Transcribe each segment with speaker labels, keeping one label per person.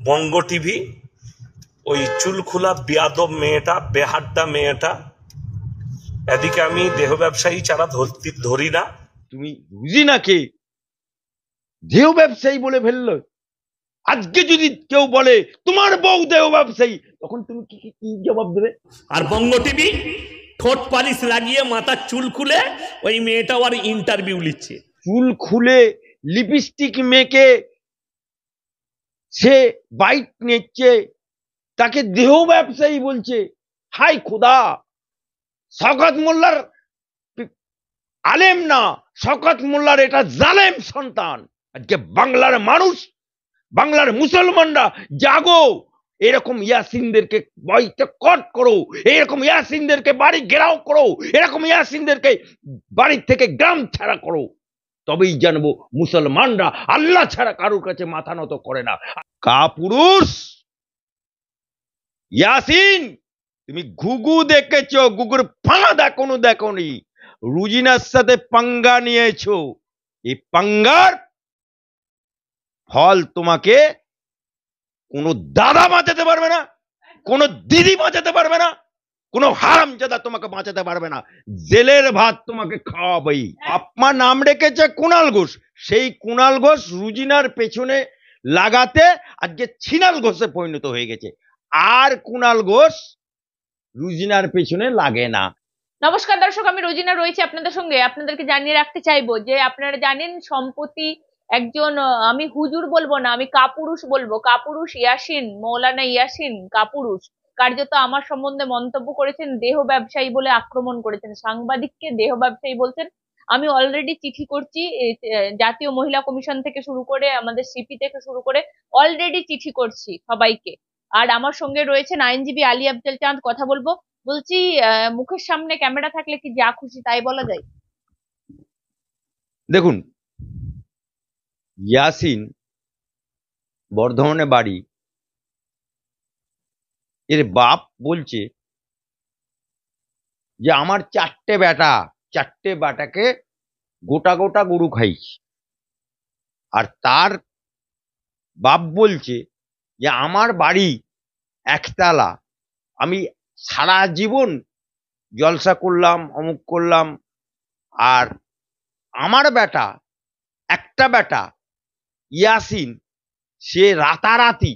Speaker 1: বঙ্গ TV ওই চুলখোলা বিয়াদব মেয়েটা, বেহাড্ডা মেয়েটা, এদিকে আমি দেহ ব্যবসায়ী ছাড়া ধরি না।
Speaker 2: তুমি রুজিনাকে দেহ ব্যবসায়ী বলে ফেললো। আজকে যদি কেউ বলে তোমার বউ দেহ ব্যবসায়ী, তখন তুমি কি জবাব দেবে?
Speaker 1: আর বঙ্গ টিভি ঠোঁট পালিশ লাগিয়ে মাথার চুল খুলে ওই মেয়েটা আর ইন্টারভিউ নিচ্ছে।
Speaker 2: চুল খুলে লিপস্টিক মেখে সে বাইট নিচ্ছে, তাকে দেহ ব্যবসায়ী বলছে। হাই খোদা! শওকত মোল্লার আলেম না, শওকত মোল্লার এটা জালেম সন্তান। আজকে বাংলার মানুষ, বাংলার মুসলমানরা জাগো, এরকম ইয়াসিনদেরকে বয়কট করো, এরকম ইয়াসিনদেরকে বাড়ি ঘেরাও করো, এরকম ইয়াসিনদেরকে বাড়ি থেকে গ্রাম ছাড়া করো, তবেই জানবো মুসলমানরা আল্লাহ ছাড়া কারোর কাছে মাথা নত করে না। কাপুরুষ ইয়াসিন, তুমি ঘুঘু দেখেছো, ঘুঘুর ফাঁদ এখনো দেখোনি। রুজিনার সাথে পাঙ্গা নিয়েছো, এই পাঙ্গার ফল তোমাকে কোনো দাদা বাঁচাতে পারবে না, কোনো দিদি বাঁচাতে পারবে না, কোনো হারামজাদা তোমাকে বাঁচাতে পারবে না। জেলের ভাত তোমাকে খাওয়াবেই। আপনার নাম রেখেছে কুণাল ঘোষ, সেই কুণাল ঘোষ রুজিনার পেছনে লাগাতে আজকে ছিনাল ঘোষে পরিণত হয়ে গেছে। আর কুণাল ঘোষ রুজিনার পেছনে লাগে না।
Speaker 3: নমস্কার দর্শক, আমি রোজিনা রয়েছে আপনাদের সঙ্গে। আপনাদেরকে জানিয়ে রাখতে চাইবো যে আপনারা জানেন সম্প্রতি একজন, আমি হুজুর বলবো না, আমি কাপুরুষ বলবো, কাপুরুষ ইয়াসিন, মৌলানা ইয়াসিন কাপুরুষ কার্যত আমার সম্বন্ধে মন্তব্য করেছেন, দেহ ব্যবসায়ী বলে আক্রমণ করেছেন, সাংবাদিককে দেহ ব্যবসায়ী বলছেন। আমি অলরেডি চিঠি করছি, জাতীয় মহিলা কমিশন থেকে শুরু করে আমাদের সিপি থেকে শুরু করে অলরেডি চিঠি করছি সবাইকে। আর আমার সঙ্গে রয়েছেন আইনজীবী আলী আফজাল চাঁদ। কথা বলবো। বলছি, মুখের সামনে ক্যামেরা থাকলে কি যা খুশি তাই বলা যায়?
Speaker 2: দেখুন, ইয়াসিন বর্ধমানে বাড়ি, এর বাপ বলছে যে আমার চারটে বেটাকে গোটা গোটা গরু খাইছি। আর তার বাপ বলছে যে আমার বাড়ি একতলা, আমি সারা জীবন জলসা করলাম, অমুক করলাম। আর আমার একটা বেটা ইয়াসিন, সে রাতারাতি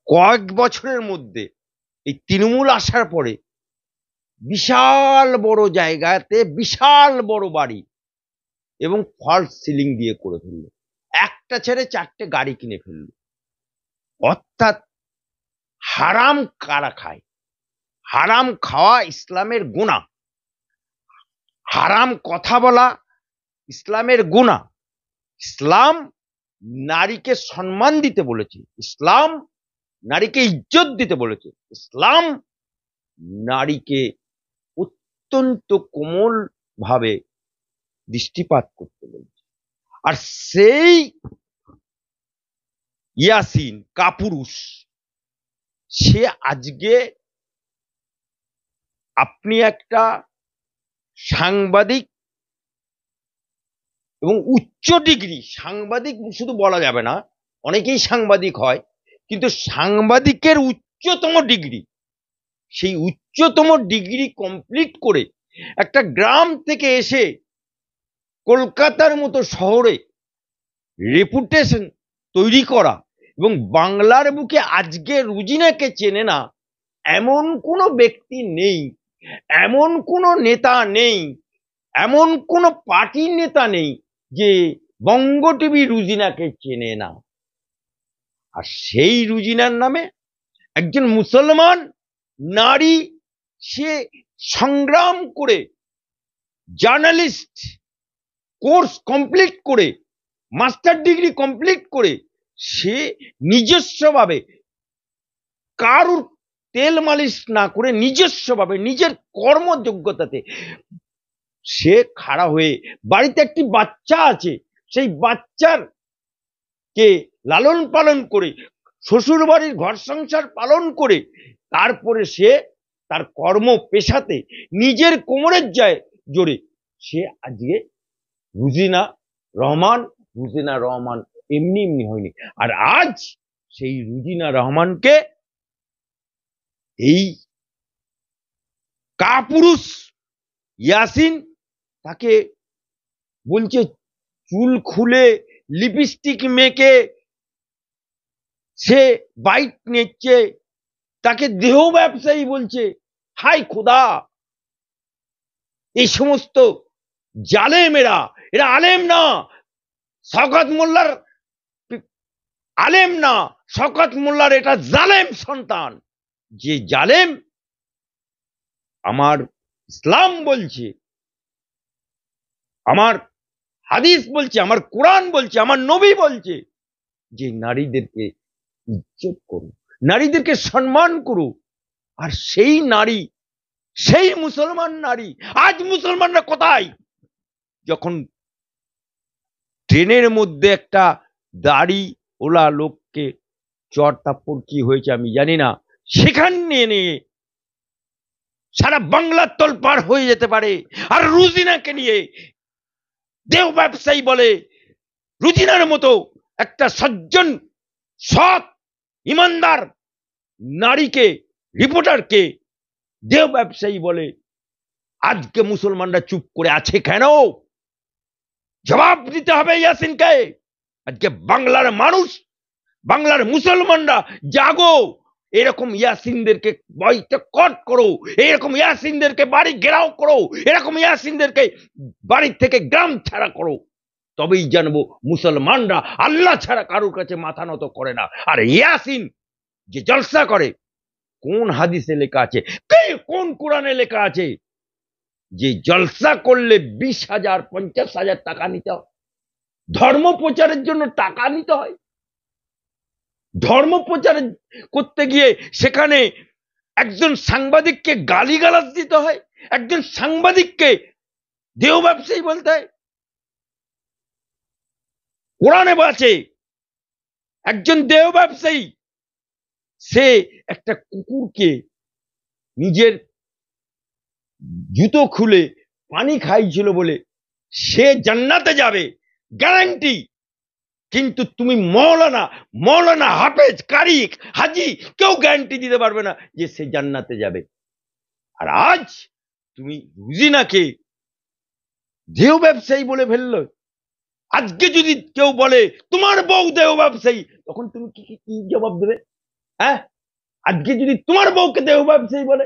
Speaker 2: কয়েক বছরের মধ্যে এই তৃণমূল আসার পরে বিশাল বড় জায়গাতে বিশাল বড় বাড়ি এবং ফলস সিলিং দিয়ে করে ফেললো, একটা ছেড়ে চারটে গাড়ি কিনে ফেললো। অর্থাৎ হারাম কারা খায়? হারাম খাওয়া ইসলামের গুনাহ, হারাম কথা বলা ইসলামের গুনাহ। ইসলাম নারীকে সম্মান দিতে বলেছে, ইসলাম নারীকে ইজ্জত দিতে বলেছে, ইসলাম নারীকে অত্যন্ত কোমল ভাবে দৃষ্টিপাত করতে বলেছে। আর সেই ইয়াসিন কাপুরুষ, সে আজকে, আপনি একটা সাংবাদিক এবং উচ্চ ডিগ্রি সাংবাদিক, শুধু বলা যাবে না, অনেকেই সাংবাদিক হয়, কিন্তু সাংবাদিকের উচ্চতম ডিগ্রি, সেই উচ্চতম ডিগ্রি কমপ্লিট করে একটা গ্রাম থেকে এসে কলকাতার মতো শহরে রেপুটেশন তৈরি করা, এবং বাংলার বুকে আজকে রুজিনাকে চেনে না এমন কোনো ব্যক্তি নেই, এমন কোনো নেতা নেই, এমন কোনো পার্টির নেতা নেই যে বঙ্গ টিভি রুজিনাকে চেনে না। আর সেই রুজিনার নামে একজন মুসলমান নারী, সে সংগ্রাম করে জার্নালিস্ট কোর্স কমপ্লিট করে, মাস্টার ডিগ্রি কমপ্লিট করে, সে নিজস্বভাবে কারুর তেল মালিশ না করে নিজস্বভাবে নিজের কর্মযোগ্যতাতে সে খাড়া হয়ে, বাড়িতে একটি বাচ্চা আছে, সেই বাচ্চার কে লালন পালন করে, শ্বশুর বাড়ির ঘর সংসার পালন করে, তারপরে সে তার কর্ম পেশাতে নিজের কোমরের জোরে সে আজকে রুজিনা রহমান এমনি এমনি হয়নি। আর আজ সেই রুজিনা রহমানকে এই কাপুরুষ ইয়াসিন তাকে বলছে চুল খুলে লিপস্টিক মেখে সে বাইক নিচ্ছে, তাকে দেহ ব্যবসায়ী বলছে। হাই খোদা, এই সমস্ত জালেমেরা, এরা আলেম না, শওকত মোল্লার আলেম না, শওকত মোল্লার এটা জালেম সন্তান। যে জালেম আমার ইসলাম বলছে, আমার হাদিস বলছে, আমার কোরআন বলছে, আমার নবী বলছে যে নারীদেরকে ইজ্জত করো, নারীদেরকে সম্মান করো। আর সেই নারী, সেই মুসলমান নারী, আজ মুসলমানরা কোথায়? যখন ট্রেনের মধ্যে একটা দাড়ি ওলা লোককে চর তাপ্পড় কি হয়েছে আমি জানি না, সেখানে নিয়ে সারা বাংলার তোলপাড় হয়ে যেতে পারে। আর রুজিনাকে নিয়ে দেহ ব্যবসায়ী বলে, রুজিনার মতো একটা সজ্জন সৎ ইমানদার নারীকে, রিপোর্টারকে দেহ ব্যবসায়ী বলে। আজকে মুসলমানরা চুপ করে আছে কেন? জবাব দিতে হবে ইয়াসিনকে। আজকে বাংলার মানুষ, বাংলার মুসলমানরা জাগো, এরকম ইয়াসিনদেরকে বয়কট করো, এরকম ইয়াসিনদেরকে বাড়ি ঘেরাও করো, এরকম ইয়াসিনদেরকে বাড়ি থেকে গ্রাম ছাড়া করো। তবেই জানবো মুসলমানরা আল্লাহ ছাড়া কারোর কাছে মাথা নত করে না। আর ইয়াসিন যে জলসা করে, কোন হাদিসে লেখা আছে, কোন কোরআনে লেখা আছে যে জলসা করলে 20,000 50,000 টাকা নিতে হয়? ধর্ম প্রচারের জন্য টাকা নিতে হয়? ধর্ম প্রচার করতে গিয়ে সেখানে একজন সাংবাদিককে গালিগালাজ দিতে হয়, একজন সাংবাদিককে দেহ ব্যবসায়ী বলতে হয়? কোরআনে বলছে একজন দেহ ব্যবসায়ী সে একটা কুকুরকে নিজের জুতো খুলে পানি খাইছিল বলে সে জান্নাতে যাবে, গ্যারান্টি। কিন্তু তুমি মৌলানা হাফেজ কারি হাজি কেউ গ্যারান্টি দিতে পারবে না যে সে জান্নাতে যাবে। আর আজ তুমি রুজিনাকে দেহ ব্যবসায়ী বলে ফেললো। আজকে যদি কেউ বলে তোমার বউ দেহ ব্যবসায়ী, তখন তুমি কি জবাব দেবে? হ্যাঁ, আজকে যদি তোমার বউকে দেহ ব্যবসায়ী বলে,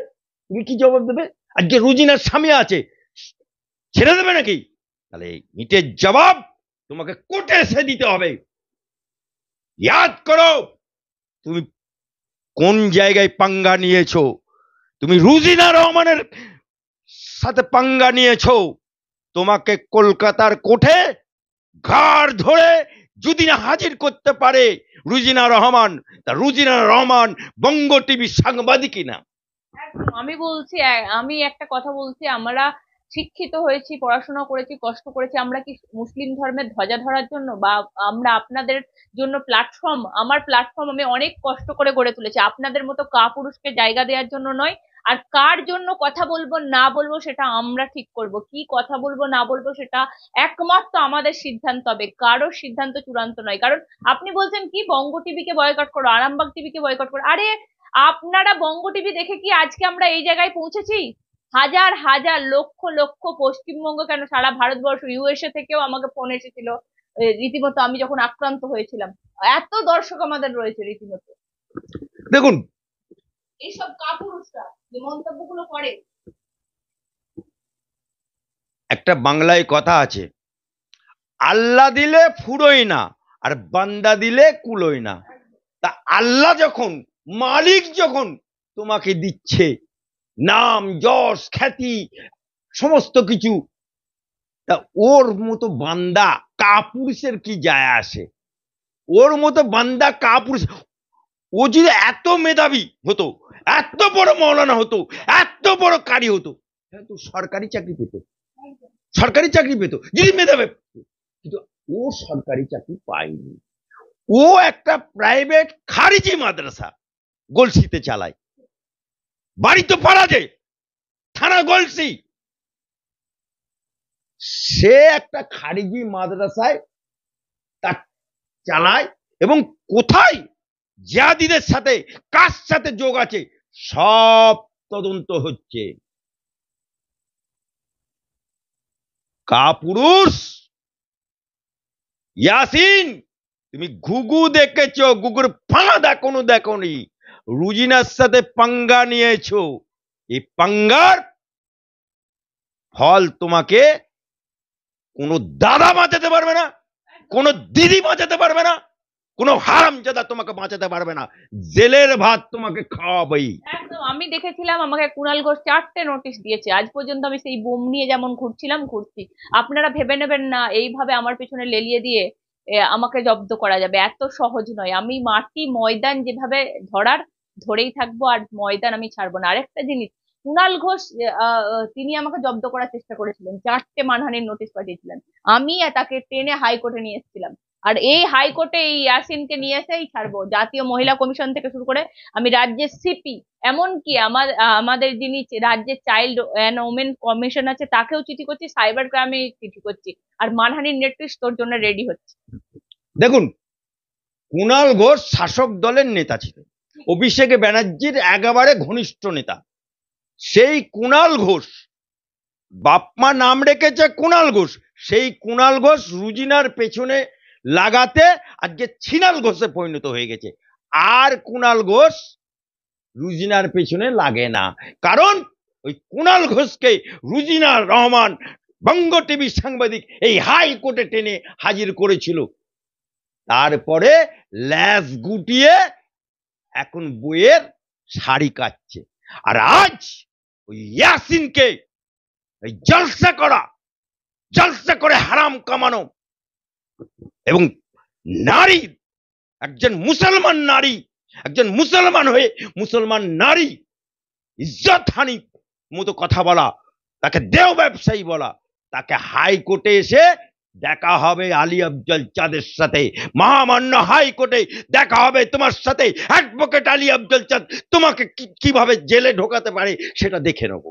Speaker 2: তুমি কি জবাব দেবে? আজকে রুজিনার স্বামী আছে, ছেড়ে দেবে নাকি? তাহলে মিটের জবাব তোমাকে কোর্টে এসে দিতে হবে। ইয়াদ করো তুমি কোন জায়গায় পাঙ্গা নিয়েছো। তুমি রুজিনা রহমানের সাথে পাঙ্গা নিয়েছো। তোমাকে কলকাতার কোর্টে ঘাড় ধরে যদি না হাজির করতে পারে রুজিনা রহমান, তা রুজিনা রহমান বঙ্গ টিভি সাংবাদিকই না।
Speaker 3: আমি একটা কথা বলছি, আমরা শিক্ষিত হয়েছি, পড়াশোনা করেছি, কষ্ট করেছি, আমরা কি মুসলিম ধর্মের ধ্বজা ধরার জন্য? বা আমরা আপনাদের জন্য প্ল্যাটফর্ম, আমার প্ল্যাটফর্ম আমি অনেক কষ্ট করে গড়ে তুলেছি, আপনাদের মতো কাপুরুষকে জায়গা দেওয়ার জন্য নয়। আর কার জন্য কথা বলবো না বলবো সেটা আমরা ঠিক করব, কি কথা বলবো না বলবো সেটা একমাত্র আমাদের সিদ্ধান্ত হবে, কারোর সিদ্ধান্ত চূড়ান্ত নয়। কারণ আপনি বলছেন কি বঙ্গ টিভিকে বয়কট করো, আরামবাগ টিভিকে বয়কট করো। আরে আপনারা বঙ্গ টিভি দেখে কি আজকে আমরা এই জায়গায় পৌঁছেছি? হাজার হাজার লক্ষ লক্ষ, পশ্চিমবঙ্গ কেন সারা ভারতবর্ষ, ইউএসএ থেকেও আমাকে ফোন এসেছিল রীতিমতো, আমি যখন আক্রান্ত হয়েছিলাম। এত দর্শক আমাদের রয়েছে রীতিমতো।
Speaker 2: দেখুন
Speaker 3: এইসব কাপুরুষরা যে মন্তব্যগুলো করে।
Speaker 2: একটা বাংলায় কথা আছে, আল্লাহ দিলে ফুরোয় না আর বান্দা দিলে কুলোয় না। তা আল্লাহ যখন, মালিক যখন তোমাকে দিচ্ছে নাম যশ খ্যাতি সমস্ত কিছু, তা ওর মতো বান্দা কাপুরুষের কি যায় আসে? ওর মতো বান্দা কাপুরুষ, ও যদি এত মেধাবী হতো, এত বড় মৌলানা হতো, এত বড় কারি হতো, তাহলে তো সরকারি চাকরি পেত, সরকারি চাকরি পেত যদি মেধাবী। কিন্তু ও সরকারি চাকরি পায়নি। ও একটা প্রাইভেট খারিজি মাদ্রাসা গলসিতে চালায়, বাড়ি তো পাড়াতে, থানা গলসি। সে একটা খারিজি মাদ্রাসায় তা চালায় এবং কোথায় জিহাদিদের সাথে কার সাথে যোগ আছে সব তদন্ত হচ্ছে। কাপুরুষ ইয়াসিন, তুমি ঘুঘু দেখেছো, ঘুঘুর ফাঁদা কোনো দেখোনি। রুজিনার সাথে পাঙ্গা নিয়েছো, এই পাঙ্গার ফল তোমাকে কোনো দাদা বাঁচাতে পারবে না, কোনো দিদি বাঁচাতে পারবে না, কোনো হারামজাদা তোমাকে বাঁচাতে পারবে না। জেলের ভাত তোমাকে খাওয়াবেই।
Speaker 3: একদম, আমি দেখেছিলাম আমাকে কুণাল ঘোষ 4টে নোটিশ দিয়েছে। আজ পর্যন্ত আমি সেই বোম নিয়ে যেমন ঘুরছি। আপনারা ভেবে নেবেন না এইভাবে আমার পেছনে লেলিয়ে দিয়ে আমাকে জব্দ করা যাবে, এত সহজ নয়। আমি মাটি ময়দান যেভাবে ধরেই থাকবো, আর ময়দান আমি ছাড়বো না। আরেকটা জিনিস, কুণাল ঘোষ তিনি আমাকে জব্দ করার চেষ্টা করেছিলেন, 4টে মানহানির নোটিশ পাঠিয়েছিলেন। আমি তাকে টেনে হাইকোর্টে নিয়ে এসেছিলাম, আর এই হাইকোর্টে এই ইয়াসিনকে নিয়ে এসেই ছাড়বো। জাতীয় মহিলা কমিশন থেকে শুরু করে আমি রাজ্যের সিপি, এমনকি আমাদের যিনি রাজ্যের চাইল্ড অ্যান্ড ওমেন কমিশন আছে তাকেও চিঠি করছি, সাইবার ক্রাইমে চিঠি করছি, আর মানহানির নোটিশ তোর জন্য রেডি হচ্ছে।
Speaker 2: দেখুন, কুণাল ঘোষ শাসক দলের নেতা ছিলেন, অভিষেক ব্যানার্জির একেবারে ঘনিষ্ঠ নেতা। সেই কুণাল ঘোষ, বাপমা নাম রেখেছে কুণাল ঘোষ, সেই কুণাল ঘোষ রুজিনার পেছনে লাগাতে আজকে ছিনাল ঘোষে পরিণত হয়ে গেছে। আর কুণাল ঘোষ রুজিনার পেছনে লাগে না, কারণ ওই কুণাল ঘোষকে রুজিনা রহমান বঙ্গ টিভির সাংবাদিক এই হাইকোর্টে টেনে হাজির করেছিল। তারপরে ল্যাস গুটিয়ে এখন বইয়ের শাড়ি কাটছে। আর আজ ওই ইয়াসিনকে এই জলসা করে হারাম কামানো, এবং নারী, একজন মুসলমান নারী, একজন মুসলমান হয়ে মুসলমান নারী ইজ্জত হানি মতো কথা বলা, তাকে দেহ ব্যবসায়ী বলা, তাকে হাইকোর্টে এসে দেখা হবে আলী আফজল চাঁদের সাথে, মহামান্য হাইকোর্টে দেখা হবে তোমার সাথে। অ্যাডভোকেট আলী আফজল চাঁদ তোমাকে কিভাবে জেলে ঢোকাতে পারে সেটা দেখে নেবো।